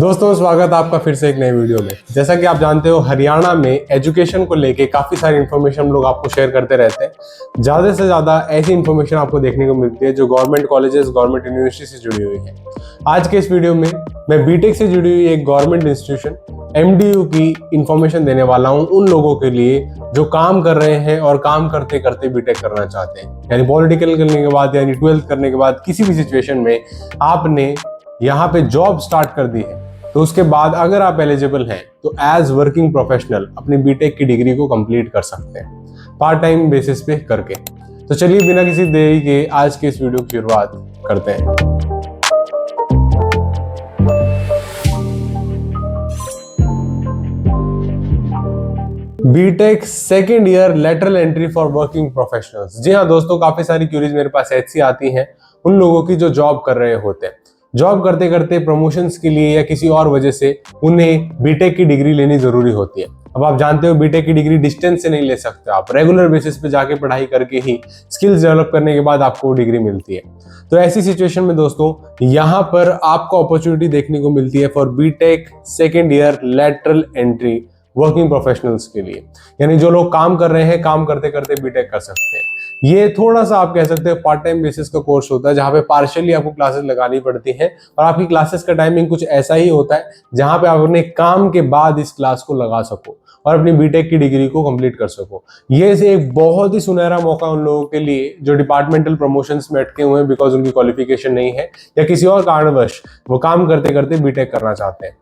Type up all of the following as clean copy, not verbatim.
दोस्तों स्वागत है आपका फिर से एक नए वीडियो में। जैसा कि आप जानते हो हरियाणा में एजुकेशन को लेके काफ़ी सारी इन्फॉर्मेशन हम लोग आपको शेयर करते रहते हैं। ज़्यादा से ज़्यादा ऐसी इन्फॉर्मेशन आपको देखने को मिलती है जो गवर्नमेंट कॉलेजेस गवर्नमेंट यूनिवर्सिटी से जुड़ी हुई है। आज के इस वीडियो में मैं बीटेक से जुड़ी हुई एक गवर्नमेंट इंस्टीट्यूशन MDU की इंफॉर्मेशन देने वाला हूँ उन लोगों के लिए जो काम कर रहे हैं और काम करते करते बीटेक करना चाहते हैं। यानी पॉलिटिकल करने के बाद यानी 12th करने के बाद किसी भी सिचुएशन में आपने यहाँ पे जॉब स्टार्ट कर दी है तो उसके बाद अगर आप एलिजिबल हैं तो एज वर्किंग प्रोफेशनल अपनी बीटेक की डिग्री को कंप्लीट कर सकते हैं पार्ट टाइम बेसिस पे करके। तो चलिए बिना किसी देरी के आज के इस वीडियो की शुरुआत करते हैं। BTech second year lateral entry for working professionals. जी हाँ दोस्तों, काफी सारी क्यूरीज मेरे पास ऐसी आती हैं उन लोगों की जो जॉब कर रहे होते हैं। जॉब करते करते प्रमोशंस के लिए या किसी और वजह से उन्हें बीटेक की डिग्री लेनी जरूरी होती है। अब आप जानते हो बीटेक की डिग्री डिस्टेंस से नहीं ले सकते, आप रेगुलर बेसिस पे जाके पढ़ाई करके ही स्किल्स डेवलप करने के बाद आपको डिग्री मिलती है। तो ऐसी सिचुएशन में दोस्तों यहाँ पर आपको अपॉर्चुनिटी देखने को मिलती है for BTech second year lateral entry working professionals के लिए। यानी जो लोग काम कर रहे हैं काम करते करते बीटेक कर सकते हैं। ये थोड़ा सा आप कह सकते हैं पार्ट टाइम बेसिस का कोर्स होता है जहाँ पे पार्शियली आपको क्लासेस लगानी पड़ती है और आपकी क्लासेस का टाइमिंग कुछ ऐसा ही होता है जहाँ पे आप अपने काम के बाद इस क्लास को लगा सको और अपनी बीटेक की डिग्री को कंप्लीट कर सको। ये एक बहुत ही सुनहरा मौका उन लोगों के लिए जो डिपार्टमेंटल प्रमोशंस में अटके हुए हैं बिकॉज उनकी क्वालिफिकेशन नहीं है या किसी और कारणवश वो काम करते करते बीटेक करना चाहते हैं।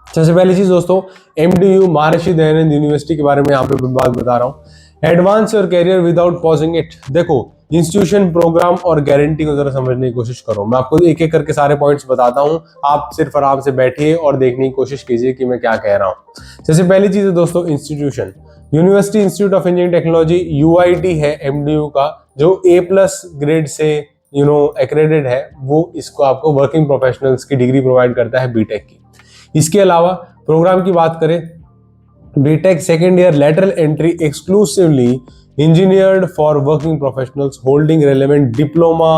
सबसे पहली चीज दोस्तों, MDU महर्षि दयानंद यूनिवर्सिटी के बारे में यहाँ पे बात बता रहा हूँ। Advance your career without pausing it. देखो इंस्टीट्यूशन, प्रोग्राम और गारंटी को जरा समझने की कोशिश करो। मैं आपको एक एक करके सारे पॉइंट्स बताता हूँ, आप सिर्फ आराम से बैठिए और देखने की कोशिश कीजिए कि मैं क्या कह रहा हूँ। सबसे पहली चीज है दोस्तों institution, university institute of engineering technology UIT है MDU का, जो A+ ग्रेड से एक्रेडिटेड है। वो इसको आपको वर्किंग प्रोफेशनल्स की डिग्री प्रोवाइड करता है बीटेक की। इसके अलावा प्रोग्राम की बात करें, BTech second year lateral entry exclusively engineered for working professionals holding relevant diploma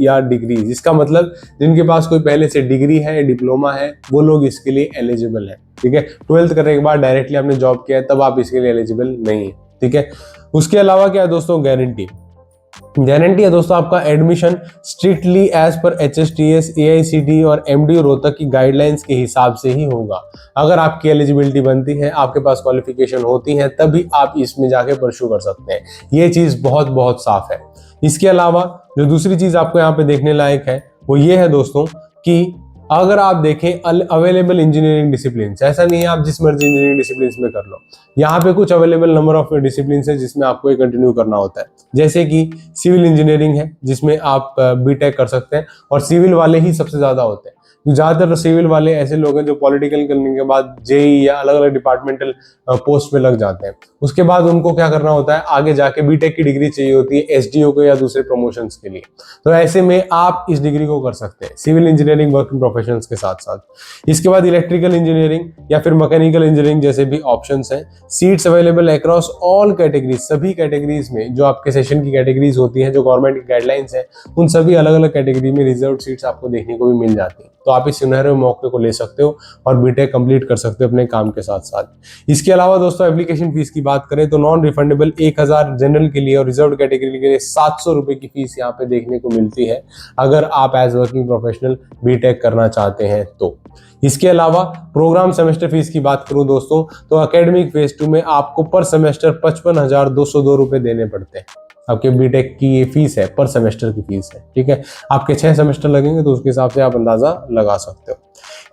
या डिग्री। इसका मतलब जिनके पास कोई पहले से डिग्री है या डिप्लोमा है वो लोग इसके लिए एलिजिबल है। ठीक है, 12th करने के बाद डायरेक्टली आपने जॉब किया है तब आप इसके लिए एलिजिबल नहीं है। ठीक है, उसके अलावा क्या है दोस्तों, गारंटी है दोस्तों आपका admission strictly as per HSTS, AICTE और MDU रोहतक की गाइडलाइंस के हिसाब से ही होगा। अगर आपकी एलिजिबिलिटी बनती है, आपके पास क्वालिफिकेशन होती है, तभी आप इसमें जाके परस्यू कर सकते हैं। ये चीज बहुत बहुत साफ है। इसके अलावा जो दूसरी चीज आपको यहाँ पे देखने लायक है वो ये है दोस्तों कि अगर आप देखें अवेलेबल इंजीनियरिंग डिसिप्लिन, ऐसा नहीं है आप जिस मर्जी इंजीनियरिंग डिसिप्लिन में कर लो। यहाँ पे कुछ अवेलेबल नंबर ऑफ डिसिप्लिन है जिसमें आपको ये कंटिन्यू करना होता है। जैसे कि सिविल इंजीनियरिंग है जिसमें आप बीटेक कर सकते हैं और सिविल वाले ही सबसे ज्यादा होते हैं। ज्यादातर सिविल वाले ऐसे लोग हैं जो पॉलिटिकल करने के बाद JEE या अलग अलग डिपार्टमेंटल पोस्ट पे लग जाते हैं। उसके बाद उनको क्या करना होता है, आगे जाके बीटेक की डिग्री चाहिए होती है SDO को या दूसरे प्रमोशंस के लिए। तो ऐसे में आप इस डिग्री को कर सकते हैं सिविल इंजीनियरिंग वर्किंग प्रोफेशनल्स के साथ साथ। इसके बाद इलेक्ट्रिकल इंजीनियरिंग या फिर मैकेनिकल इंजीनियरिंग जैसे भी ऑप्शंस हैं। Seats available across all categories, सभी कैटेगरीज में जो आपके सेशन की कैटेगरीज होती हैं, जो गवर्नमेंट की गाइडलाइंस है, उन सभी अलग अलग कैटेगरी में रिजर्व सीट्स आपको देखने को भी मिल जाती है। तो आप इस सुनहरे मौके को ले सकते हो और बीटेक कंप्लीट कर सकते हो अपने काम के साथ साथ। इसके अलावा दोस्तों एप्लीकेशन फीस की बात करें तो नॉन रिफंडेबल 1000 जनरल के लिए और रिजर्व कैटेगरी के लिए 700 रुपए की फीस यहाँ पे देखने को मिलती है अगर आप एज वर्किंग प्रोफेशनल बीटेक करना चाहते हैं तो। इसके अलावा प्रोग्राम सेमेस्टर फीस की बात करूं दोस्तों तो एकेडमिक फेज 2 में आपको पर सेमेस्टर 55,202 रुपए देने पड़ते हैं। आपके बीटेक की ये फीस है, पर सेमेस्टर की फीस है। ठीक है, आपके 6 सेमेस्टर लगेंगे तो उसके हिसाब से आप अंदाजा लगा सकते हो।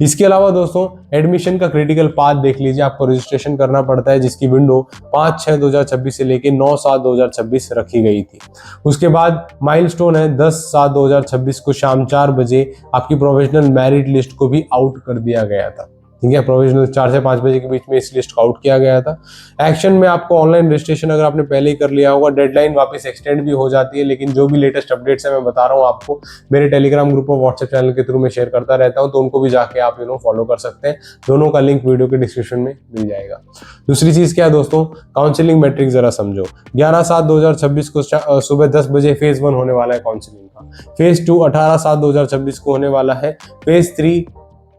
इसके अलावा दोस्तों एडमिशन का क्रिटिकल पाथ देख लीजिए, आपको रजिस्ट्रेशन करना पड़ता है जिसकी विंडो 5/6/2026 से लेके 9/7/2026 रखी गई थी। उसके बाद माइलस्टोन है 10/7/2026 को शाम 4 बजे आपकी प्रोविजनल मेरिट लिस्ट को भी आउट कर दिया गया था। ठीक है, प्रोविजनल 4 से 5 बजे के बीच में इस लिस्ट को आउट किया गया था। एक्शन में आपको ऑनलाइन रजिस्ट्रेशन अगर आपने पहले ही कर लिया होगा, डेडलाइन वापस एक्सटेंड भी हो जाती है, लेकिन जो भी लेटेस्ट अपडेट्स है मैं बता रहा हूँ आपको मेरे टेलीग्राम ग्रुप और व्हाट्सएप चैनल के थ्रू मैं शेयर करता रहता हूँ, तो उनको भी जाके आप फॉलो कर सकते हैं। दोनों का लिंक वीडियो के डिस्क्रिप्शन में मिल जाएगा। दूसरी चीज क्या है दोस्तों, काउंसलिंग मैट्रिक जरा समझो। 11/7/2026 को सुबह 10 बजे फेज 1 होने वाला है काउंसलिंग का। फेज 2 18/7/2026 को होने वाला है। फेज 3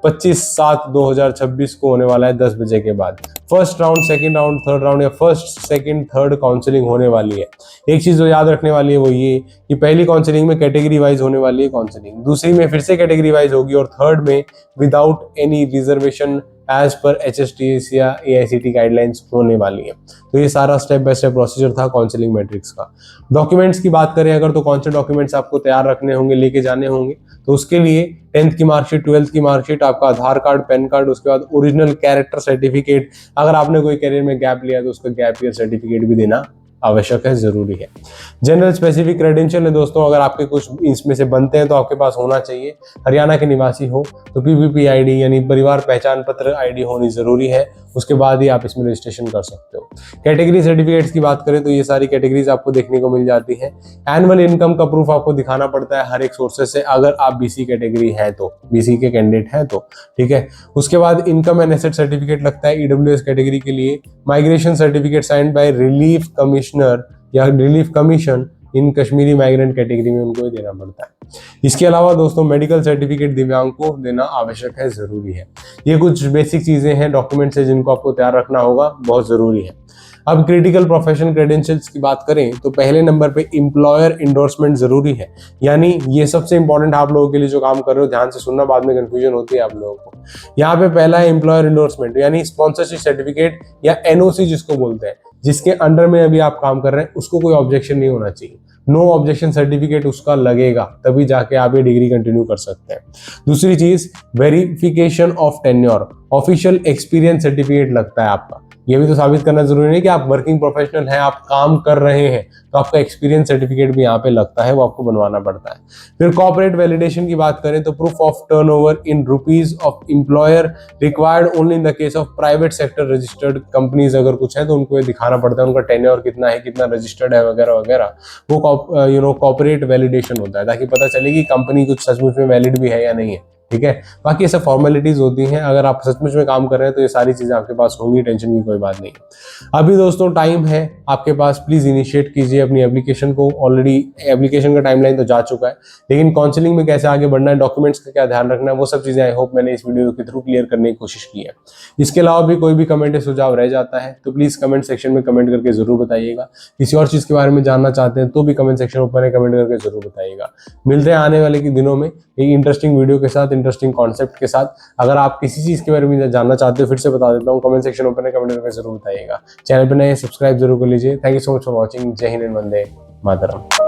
25/7/2026 को होने वाला है 10 बजे के बाद। First round, second round, third round या फर्स्ट सेकंड थर्ड काउंसलिंग होने वाली है। एक चीज जो याद रखने वाली है वो ये कि पहली काउंसलिंग में कैटेगरी वाइज होने वाली है काउंसलिंग, दूसरी में फिर से कैटेगरी वाइज होगी और थर्ड में without any reservation as per HSTS या AICTE गाइडलाइंस होने वाली है। तो ये सारा स्टेप बाय स्टेप प्रोसीजर था काउंसलिंग मैट्रिक्स का। डॉक्यूमेंट्स की बात करें अगर, तो कौन से डॉक्यूमेंट्स आपको तैयार रखने होंगे, लेके जाने होंगे, तो उसके लिए 10th की मार्कशीट, 12th की मार्कशीट, आपका आधार कार्ड, पैन कार्ड, उसके बाद ओरिजिनल कैरेक्टर सर्टिफिकेट, अगर आपने कोई करियर में गैप लिया तो उसका गैप ईयर सर्टिफिकेट भी देना आवश्यक है, जरूरी है। जनरल स्पेसिफिक क्रेडेंशियल है दोस्तों, अगर आपके कुछ इसमें से बनते हैं तो आपके पास होना चाहिए। हरियाणा के निवासी हो तो PPP ID यानी परिवार पहचान पत्र ID होनी जरूरी है, उसके बाद ही आप इसमें रजिस्ट्रेशन कर सकते हो। कैटेगरी सर्टिफिकेट्स की बात करें तो ये सारी कैटेगरीज आपको देखने को मिल जाती है। एनुअल इनकम का प्रूफ आपको दिखाना पड़ता है हर एक सोर्सेस से, अगर आप BC कैटेगरी है तो, BC के कैंडिडेट है तो, ठीक है। उसके बाद इनकम एंड एसेट सर्टिफिकेट लगता है EWS कैटेगरी के लिए। Migration certificate signed by relief commissioner या relief commission in Kashmiri migrant category में उनको देना पड़ता है। इसके अलावा दोस्तों मेडिकल सर्टिफिकेट दिव्यांग को देना आवश्यक है, जरूरी है। ये कुछ बेसिक चीजें हैं, डॉक्यूमेंट्स है जिनको आपको तैयार रखना होगा, बहुत जरूरी है। अब क्रिटिकल प्रोफेशन क्रेडेंशियल्स की बात करें तो पहले नंबर पे एम्प्लॉयर इंडोर्समेंट जरूरी है, यानी ये सबसे इंपॉर्टेंट आप लोगों के लिए जो काम कर रहे हो, ध्यान से सुनना, बाद में कंफ्यूजन होती है आप लोगों को। यहाँ पे पहला है एम्प्लॉयर इंडोर्समेंट, यानी स्पॉन्सरशिप सर्टिफिकेट या NOC जिसको बोलते हैं, जिसके अंडर में अभी आप काम कर रहे हैं, उसको कोई ऑब्जेक्शन नहीं होना चाहिए। नो ऑब्जेक्शन सर्टिफिकेट उसका लगेगा, तभी जाके आप ये डिग्री कंटिन्यू कर सकते हैं। दूसरी चीज verification of tenure, official experience certificate लगता है आपका। ये भी तो साबित करना जरूरी नहीं कि आप वर्किंग प्रोफेशनल हैं, आप काम कर रहे हैं, तो आपका एक्सपीरियंस सर्टिफिकेट भी यहाँ पे लगता है, वो आपको बनवाना पड़ता है। फिर कॉर्पोरेट वैलिडेशन की बात करें तो proof of turnover in rupees of employer required only in the case of private sector registered companies अगर कुछ है तो उनको ये दिखाना पड़ता है, उनका टेन्योर कितना है, कितना रजिस्टर्ड है वगैरह वगैरह। वो कॉर्पोरेट वैलिडेशन होता है, ताकि पता चले कि कंपनी कुछ सचमुच में वैलिड भी है या नहीं है, ठीक है। बाकी ये सब फॉर्मेलिटीज होती हैं, अगर आप सचमुच में काम कर रहे हैं तो ये सारी चीजें आपके पास होंगी, टेंशन की कोई बात नहीं। अभी दोस्तों टाइम है आपके पास, प्लीज इनिशिएट कीजिए अपनी एप्लीकेशन को। ऑलरेडी एप्लीकेशन का टाइमलाइन तो जा चुका है, लेकिन काउंसलिंग में कैसे आगे बढ़ना है, डॉक्यूमेंट्स का क्या ध्यान रखना है, वो सब चीजें आई होप मैंने इस वीडियो के थ्रू क्लियर करने की कोशिश की है। इसके अलावा भी कोई भी कमेंट या सुझाव रह जाता है तो प्लीज कमेंट सेक्शन में कमेंट करके जरूर बताइएगा। किसी और चीज के बारे में जानना चाहते हैं तो भी कमेंट सेक्शन ओपन है, कमेंट करके जरूर बताइएगा। मिलते हैं आने वाले दिनों में एक इंटरेस्टिंग वीडियो के साथ, इंटरेस्टिंग कॉन्सेप्ट के साथ। अगर आप किसी चीज के बारे में जानना चाहते हो, फिर से बता देता हूँ, कमेंट सेक्शन ओपन है, कमेंट करके जरूर बताइएगा। चैनल पर नए सब्सक्राइब जरूर कर लीजिए। Thank you so much for watching. जय हिंद, वंदे मातरम।